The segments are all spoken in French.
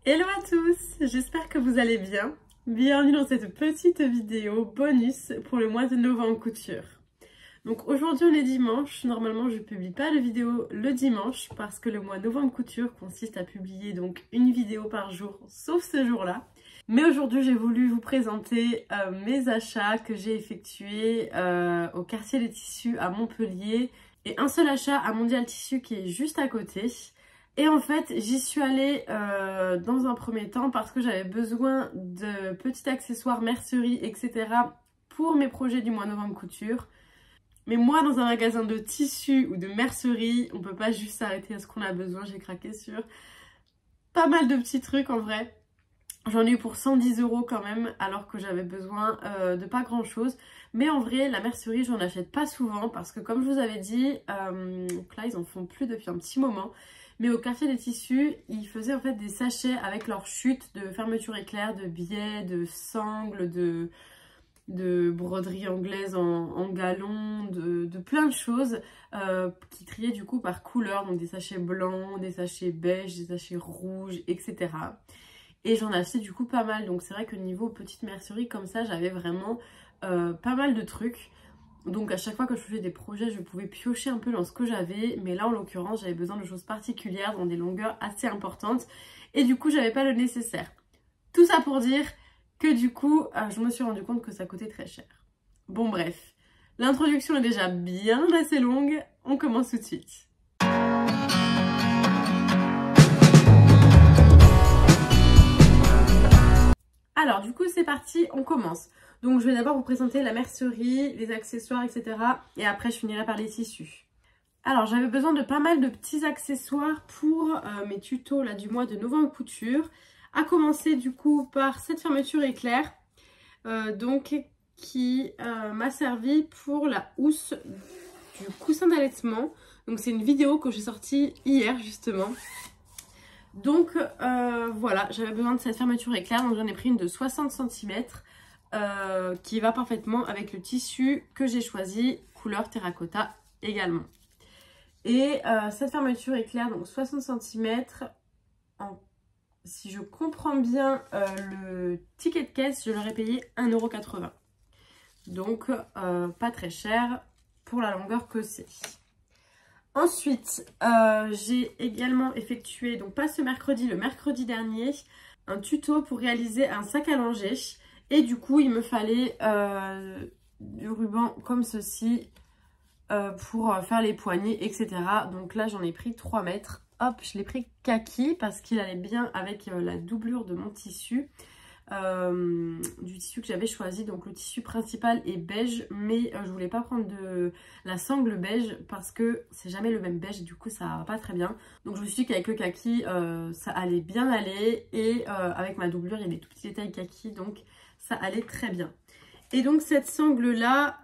Hello à tous, j'espère que vous allez bien. Bienvenue dans cette petite vidéo bonus pour le mois de novembre couture. Donc aujourd'hui on est dimanche, normalement je ne publie pas de vidéo le dimanche parce que le mois novembre couture consiste à publier donc une vidéo par jour sauf ce jour-là. Mais aujourd'hui j'ai voulu vous présenter mes achats que j'ai effectués au quartier des tissus à Montpellier et un seul achat à Mondial Tissu qui est juste à côté. Et en fait, j'y suis allée dans un premier temps parce que j'avais besoin de petits accessoires, mercerie, etc. pour mes projets du mois novembre couture. Mais moi, dans un magasin de tissus ou de mercerie, on peut pas juste s'arrêter à ce qu'on a besoin. J'ai craqué sur pas mal de petits trucs en vrai. J'en ai eu pour 110 € quand même, alors que j'avais besoin de pas grand chose. Mais en vrai, la mercerie, j'en achète pas souvent parce que comme je vous avais dit, donc là, ils en font plus depuis un petit moment. Mais au quartier des tissus, ils faisaient en fait des sachets avec leur chute de fermeture éclair, de biais, de sangles, de broderie anglaise en galon, de plein de choses qui triaient du coup par couleur. Donc des sachets blancs, des sachets beige, des sachets rouges, etc. Et j'en ai acheté du coup pas mal. Donc c'est vrai que niveau petite mercerie comme ça, j'avais vraiment pas mal de trucs. Donc à chaque fois que je faisais des projets, je pouvais piocher un peu dans ce que j'avais. Mais là en l'occurrence, j'avais besoin de choses particulières dans des longueurs assez importantes. Et du coup, j'avais pas le nécessaire. Tout ça pour dire que du coup, je me suis rendu compte que ça coûtait très cher. Bon bref, l'introduction est déjà bien assez longue. On commence tout de suite. Alors du coup c'est parti, on commence. Donc je vais d'abord vous présenter la mercerie, les accessoires, etc. Et après je finirai par les tissus. Alors j'avais besoin de pas mal de petits accessoires pour mes tutos là, du mois de novembre couture. À commencer du coup par cette fermeture éclair. Donc qui m'a servi pour la housse du coussin d'allaitement. Donc c'est une vidéo que j'ai sortie hier justement. Donc voilà, j'avais besoin de cette fermeture éclair, donc j'en ai pris une de 60 cm qui va parfaitement avec le tissu que j'ai choisi, couleur terracotta également. Et cette fermeture éclair, donc 60 cm, si je comprends bien le ticket de caisse, je l'aurais payé 1,80 €. Donc pas très cher pour la longueur que c'est. Ensuite, j'ai également effectué, donc pas ce mercredi, le mercredi dernier, un tuto pour réaliser un sac à langer. Et du coup, il me fallait du ruban comme ceci pour faire les poignées, etc. Donc là, j'en ai pris 3 mètres. Hop, je l'ai pris kaki parce qu'il allait bien avec la doublure de mon tissu. Du tissu que j'avais choisi, donc le tissu principal est beige, mais je voulais pas prendre de la sangle beige parce que c'est jamais le même beige et du coup ça va pas très bien. Donc je me suis dit qu'avec le kaki ça allait bien aller et avec ma doublure il y a des tout petits détails kaki, donc ça allait très bien. Et donc cette sangle là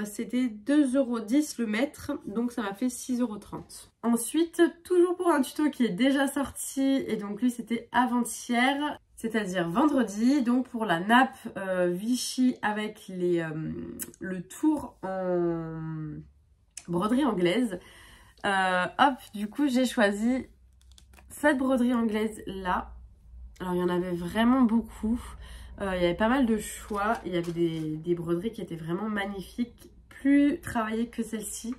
c'était 2,10 € le mètre, donc ça m'a fait 6,30 €. Ensuite, toujours pour un tuto qui est déjà sorti, et donc lui c'était avant-hier, c'est-à-dire vendredi, donc pour la nappe Vichy avec le tour en broderie anglaise. Hop, du coup j'ai choisi cette broderie anglaise là. Alors il y en avait vraiment beaucoup. Il y avait pas mal de choix. Il y avait des broderies qui étaient vraiment magnifiques, plus travaillées que celle-ci.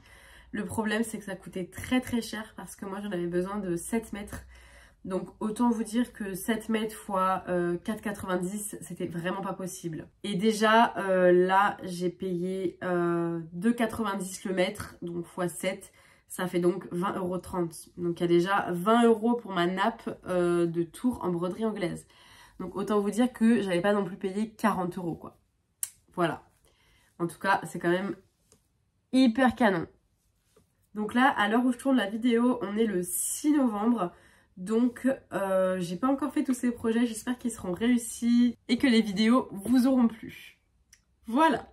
Le problème c'est que ça coûtait très très cher parce que moi j'en avais besoin de 7 mètres. Donc autant vous dire que 7 mètres x 4,90 c'était vraiment pas possible. Et déjà là j'ai payé 2,90 € le mètre, donc x 7, ça fait donc 20,30 €. Donc il y a déjà 20 € pour ma nappe de tour en broderie anglaise. Donc autant vous dire que j'avais pas non plus payé 40 € quoi. Voilà. En tout cas c'est quand même hyper canon. Donc là à l'heure où je tourne la vidéo on est le 6 novembre. Donc j'ai pas encore fait tous ces projets, j'espère qu'ils seront réussis et que les vidéos vous auront plu. Voilà,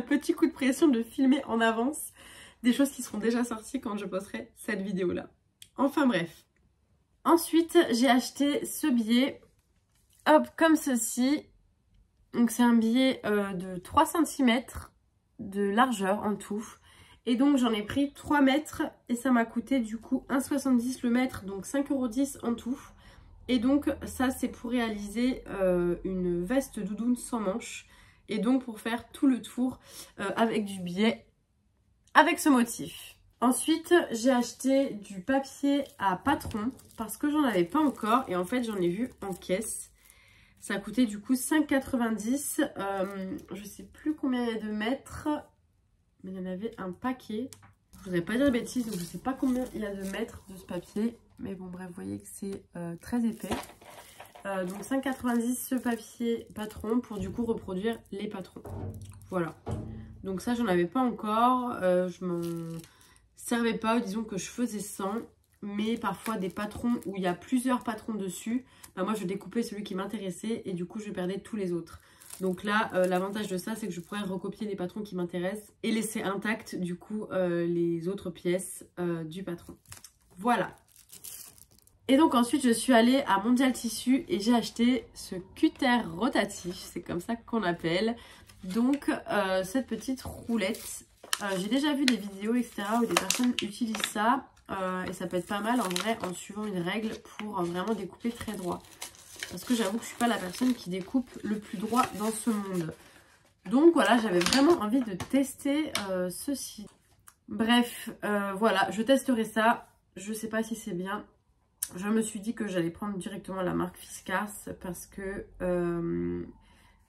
petit coup de pression de filmer en avance des choses qui seront déjà sorties quand je posterai cette vidéo là. Enfin bref. Ensuite j'ai acheté ce billet, hop, comme ceci. Donc c'est un billet de 3 cm de largeur en tout. Et donc j'en ai pris 3 mètres et ça m'a coûté du coup 1,70 € le mètre, donc 5,10 € en tout. Et donc ça c'est pour réaliser une veste doudoune sans manches. Et donc pour faire tout le tour avec du biais, avec ce motif. Ensuite j'ai acheté du papier à patron parce que j'en avais pas encore. Et en fait j'en ai vu en caisse. Ça a coûté du coup 5,90 €. Je sais plus combien il y a de mètres. Mais il y en avait un paquet. Je voudrais pas dire de bêtises, donc je sais pas combien il y a de mètres de ce papier. Mais bon bref, vous voyez que c'est très épais. Donc 5,90 € ce papier patron pour du coup reproduire les patrons. Voilà. Donc ça j'en avais pas encore. Je m'en servais pas, disons que je faisais sans. Mais parfois des patrons où il y a plusieurs patrons dessus, bah moi je découpais celui qui m'intéressait et du coup je perdais tous les autres. Donc là l'avantage de ça c'est que je pourrais recopier les patrons qui m'intéressent et laisser intacts du coup les autres pièces du patron. Voilà. Et donc ensuite je suis allée à Mondial Tissu et j'ai acheté ce cutter rotatif, c'est comme ça qu'on appelle. Donc cette petite roulette, j'ai déjà vu des vidéos etc où des personnes utilisent ça et ça peut être pas mal en vrai en suivant une règle pour vraiment découper très droit. Parce que j'avoue que je suis pas la personne qui découpe le plus droit dans ce monde. Donc voilà, j'avais vraiment envie de tester ceci. Bref, voilà, je testerai ça, je sais pas si c'est bien. Je me suis dit que j'allais prendre directement la marque Fiskars parce que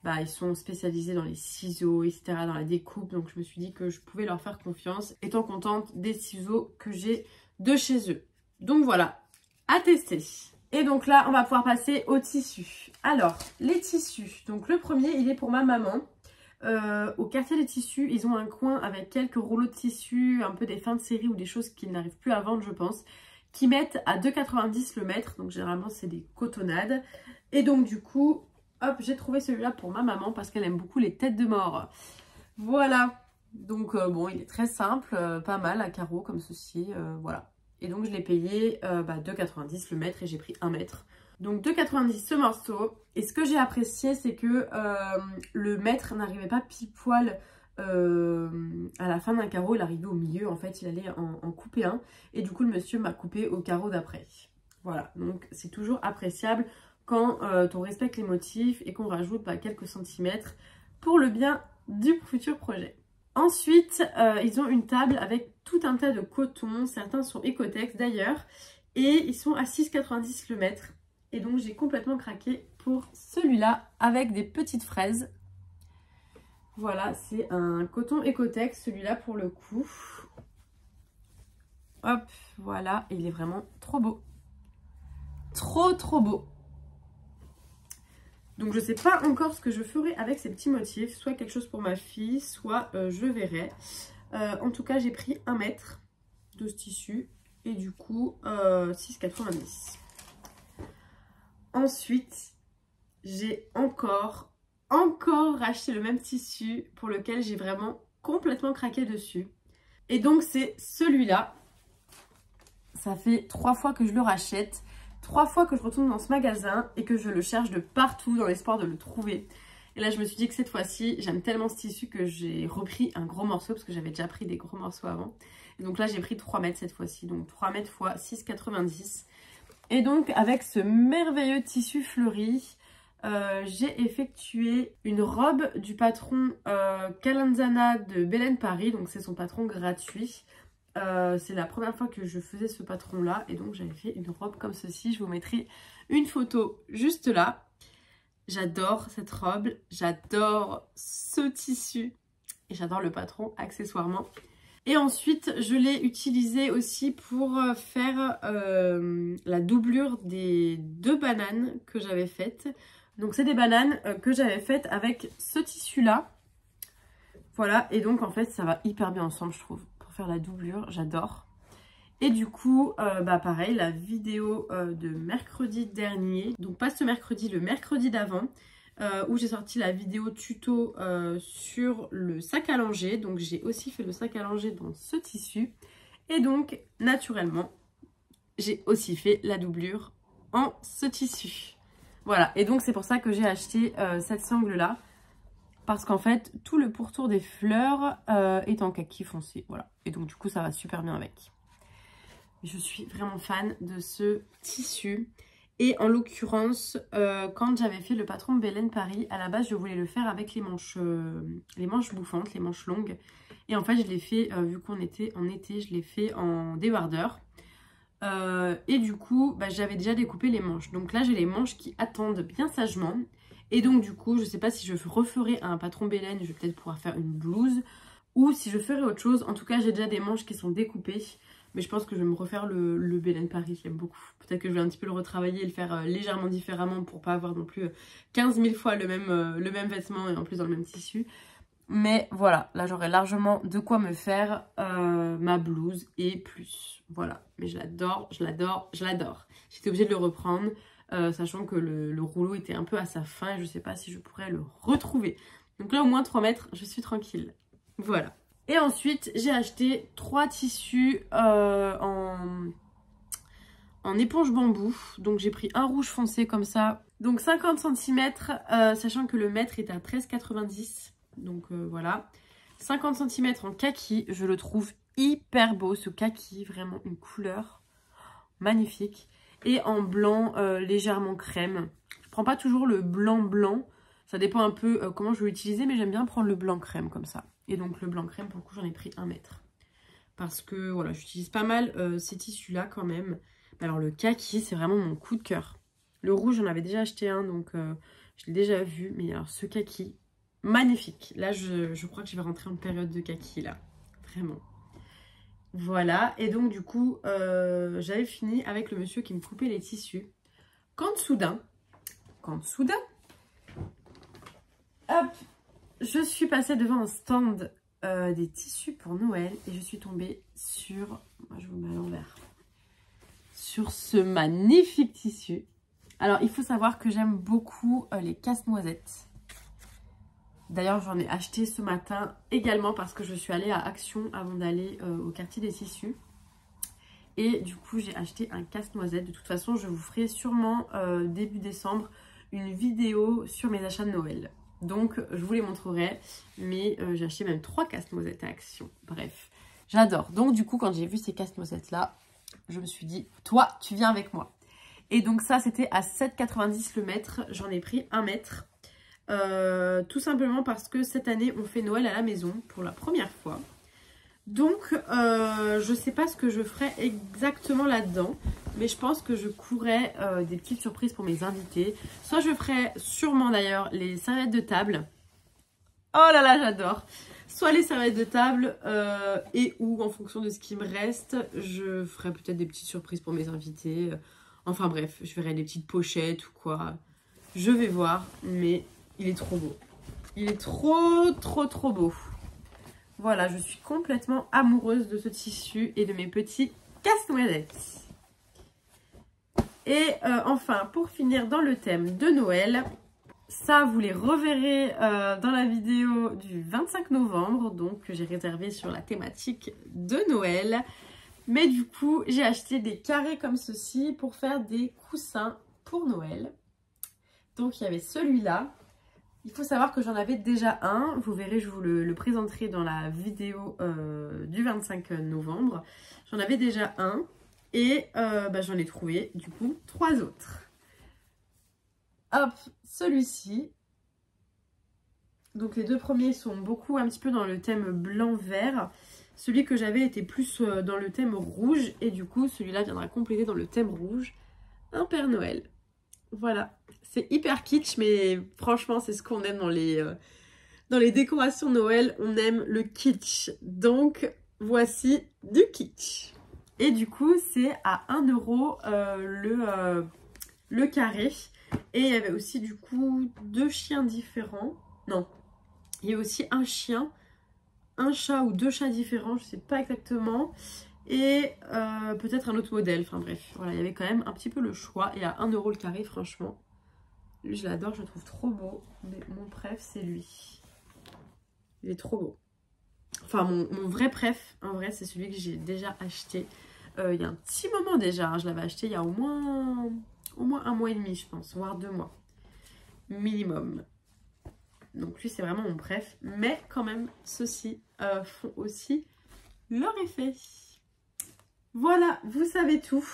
ils sont spécialisés dans les ciseaux, etc., dans la découpe. Donc je me suis dit que je pouvais leur faire confiance, étant contente des ciseaux que j'ai de chez eux. Donc voilà, à tester. Et donc là, on va pouvoir passer aux tissus. Alors, les tissus. Donc le premier, il est pour ma maman. Au quartier des tissus, ils ont un coin avec quelques rouleaux de tissu, un peu des fins de série ou des choses qu'ils n'arrivent plus à vendre, je pense, qui mettent à 2,90 € le mètre. Donc généralement c'est des cotonnades. Et donc du coup, hop, j'ai trouvé celui-là pour ma maman parce qu'elle aime beaucoup les têtes de mort. Voilà. Donc bon, il est très simple, pas mal à carreaux comme ceci, voilà. Et donc je l'ai payé 2,90 € le mètre et j'ai pris 1 mètre. Donc 2,90 € ce morceau. Et ce que j'ai apprécié c'est que le mètre n'arrivait pas pile poil à la fin d'un carreau, il arrivait au milieu, en fait il allait en couper un et du coup le monsieur m'a coupé au carreau d'après. Voilà, donc c'est toujours appréciable quand on respecte les motifs et qu'on rajoute quelques centimètres pour le bien du futur projet. Ensuite ils ont une table avec tout un tas de coton, certains sont Ecotex d'ailleurs et ils sont à 6,90 € le mètre et donc j'ai complètement craqué pour celui-là avec des petites fraises. Voilà, c'est un coton Ecotex, celui-là pour le coup. Hop, voilà, et il est vraiment trop beau. Trop beau. Donc je sais pas encore ce que je ferai avec ces petits motifs. Soit quelque chose pour ma fille, soit je verrai. En tout cas, j'ai pris 1 mètre de ce tissu. Et du coup, 6,90 €. Ensuite, j'ai encore racheté le même tissu pour lequel j'ai vraiment complètement craqué dessus. Et donc c'est celui-là. Ça fait 3 fois que je le rachète, 3 fois que je retourne dans ce magasin et que je le cherche de partout dans l'espoir de le trouver. Et là je me suis dit que cette fois-ci, j'aime tellement ce tissu que j'ai repris un gros morceau parce que j'avais déjà pris des gros morceaux avant. Et donc là j'ai pris 3 mètres cette fois-ci, donc 3 mètres x 6,90 €. Et donc avec ce merveilleux tissu fleuri, j'ai effectué une robe du patron Calanzana de Belen Paris, donc c'est son patron gratuit. C'est la première fois que je faisais ce patron là et donc j'avais fait une robe comme ceci. Je vous mettrai une photo juste là. J'adore cette robe, j'adore ce tissu et j'adore le patron accessoirement. Et ensuite je l'ai utilisé aussi pour faire la doublure des 2 bananes que j'avais faites. Donc c'est des bananes que j'avais faites avec ce tissu là. Voilà, et donc en fait ça va hyper bien ensemble je trouve. Pour faire la doublure, j'adore. Et du coup, pareil, la vidéo de mercredi dernier, donc pas ce mercredi, le mercredi d'avant, où j'ai sorti la vidéo tuto sur le sac à langer. Donc j'ai aussi fait le sac à langer dans ce tissu. Et donc, naturellement, j'ai aussi fait la doublure en ce tissu. Voilà, et donc c'est pour ça que j'ai acheté cette sangle-là. Parce qu'en fait, tout le pourtour des fleurs est en kaki foncé. Voilà, et donc du coup, ça va super bien avec. Je suis vraiment fan de ce tissu. Et en l'occurrence, quand j'avais fait le patron Belen Paris, à la base je voulais le faire avec les manches bouffantes, les manches longues. Et en fait je l'ai fait, vu qu'on était en été, je l'ai fait en débardeur. Et du coup, bah, j'avais déjà découpé les manches. Donc là j'ai les manches qui attendent bien sagement. Et donc du coup, je sais pas si je referai un patron Belen, je vais peut-être pouvoir faire une blouse. Ou si je ferai autre chose. En tout cas, j'ai déjà des manches qui sont découpées. Mais je pense que je vais me refaire le Belen Paris, j'aime beaucoup. Peut-être que je vais un petit peu le retravailler et le faire légèrement différemment pour pas avoir non plus 15 000 fois le même vêtement et en plus dans le même tissu. Mais voilà, là j'aurai largement de quoi me faire ma blouse et plus. Voilà, mais je l'adore, je l'adore, je l'adore. J'étais obligée de le reprendre, sachant que le rouleau était un peu à sa fin et je sais pas si je pourrais le retrouver. Donc là au moins 3 mètres, je suis tranquille. Voilà. Et ensuite, j'ai acheté 3 tissus en éponge bambou. Donc j'ai pris un rouge foncé comme ça. Donc 50 cm, sachant que le mètre est à 13,90 €. Donc voilà. 50 cm en kaki. Je le trouve hyper beau ce kaki. Vraiment une couleur magnifique. Et en blanc légèrement crème. Je prends pas toujours le blanc blanc. Ça dépend un peu comment je vais l'utiliser. Mais j'aime bien prendre le blanc crème comme ça. Et donc le blanc crème, pour le coup, j'en ai pris 1 mètre. Parce que voilà, j'utilise pas mal ces tissus-là quand même. Alors le kaki, c'est vraiment mon coup de cœur. Le rouge, j'en avais déjà acheté un, donc je l'ai déjà vu. Mais alors ce kaki, magnifique. Là, je crois que je vais rentrer en période de kaki, là. Vraiment. Voilà. Et donc du coup, j'avais fini avec le monsieur qui me coupait les tissus. Quand soudain, hop, je suis passée devant un stand des tissus pour Noël et je suis tombée sur, moi je vous mets à l'envers, sur ce magnifique tissu. Alors il faut savoir que j'aime beaucoup les casse-noisettes. D'ailleurs j'en ai acheté ce matin également parce que je suis allée à Action avant d'aller au quartier des tissus. Et du coup j'ai acheté un casse-noisette. De toute façon je vous ferai sûrement début décembre une vidéo sur mes achats de Noël. Donc je vous les montrerai, mais j'ai acheté même 3 casse-noisettes à Action. Bref, j'adore. Donc du coup quand j'ai vu ces casse-noisettes là, je me suis dit, toi tu viens avec moi. Et donc ça c'était à 7,90 € le mètre, j'en ai pris 1 mètre. Tout simplement parce que cette année on fait Noël à la maison pour la première fois. Donc je sais pas ce que je ferai exactement là-dedans, mais je pense que je courrai des petites surprises pour mes invités. Soit je ferai sûrement d'ailleurs les serviettes de table. Oh là là, j'adore. Soit les serviettes de table et ou en fonction de ce qui me reste, je ferai peut-être des petites surprises pour mes invités. Enfin bref, je ferai des petites pochettes ou quoi. Je vais voir, mais il est trop beau. Il est trop beau. Voilà, je suis complètement amoureuse de ce tissu et de mes petits casse-noisettes. Et enfin, pour finir dans le thème de Noël, ça vous les reverrez dans la vidéo du 25 novembre, donc que j'ai réservé sur la thématique de Noël. Mais du coup, j'ai acheté des carrés comme ceci pour faire des coussins pour Noël. Donc il y avait celui-là. Il faut savoir que j'en avais déjà un, vous verrez, je vous le présenterai dans la vidéo du 25 novembre. J'en avais déjà un et j'en ai trouvé du coup 3 autres. Hop, celui-ci. Donc les 2 premiers sont beaucoup un petit peu dans le thème blanc-vert. Celui que j'avais était plus dans le thème rouge et du coup celui-là viendra compléter dans le thème rouge un Père Noël. Voilà, c'est hyper kitsch, mais franchement, c'est ce qu'on aime dans les décorations Noël. On aime le kitsch. Donc, voici du kitsch. Et du coup, c'est à 1 € le carré. Et il y avait aussi, du coup, 2 chiens différents. Non, il y a aussi un chien, un chat ou 2 chats différents, je ne sais pas exactement. Et peut-être un autre modèle, enfin bref, voilà, il y avait quand même un petit peu le choix. Et à 1 € le carré, franchement, lui je l'adore, je le trouve trop beau. Mais mon préf, c'est lui. Il est trop beau. Enfin, mon vrai préf, en vrai, c'est celui que j'ai déjà acheté il y a un petit moment déjà. Hein. Je l'avais acheté il y a au moins 1 mois et demi, je pense, voire 2 mois. Minimum. Donc lui, c'est vraiment mon préf. Mais quand même, ceux-ci font aussi leur effet. Voilà, vous savez tout.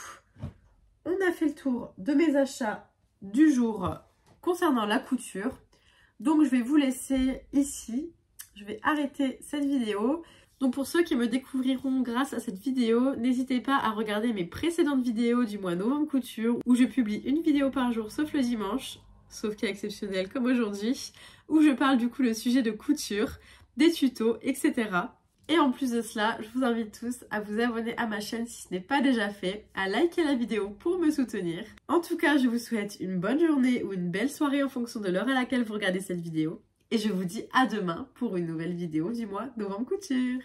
on a fait le tour de mes achats du jour concernant la couture. Donc je vais vous laisser ici. Je vais arrêter cette vidéo. Donc pour ceux qui me découvriront grâce à cette vidéo, n'hésitez pas à regarder mes précédentes vidéos du mois novembre couture où je publie une vidéo par jour sauf le dimanche, sauf cas exceptionnel comme aujourd'hui, où je parle du coup le sujet de couture, des tutos, etc. Et en plus de cela, je vous invite tous à vous abonner à ma chaîne si ce n'est pas déjà fait, à liker la vidéo pour me soutenir. En tout cas, je vous souhaite une bonne journée ou une belle soirée en fonction de l'heure à laquelle vous regardez cette vidéo. Et je vous dis à demain pour une nouvelle vidéo du mois novembre couture.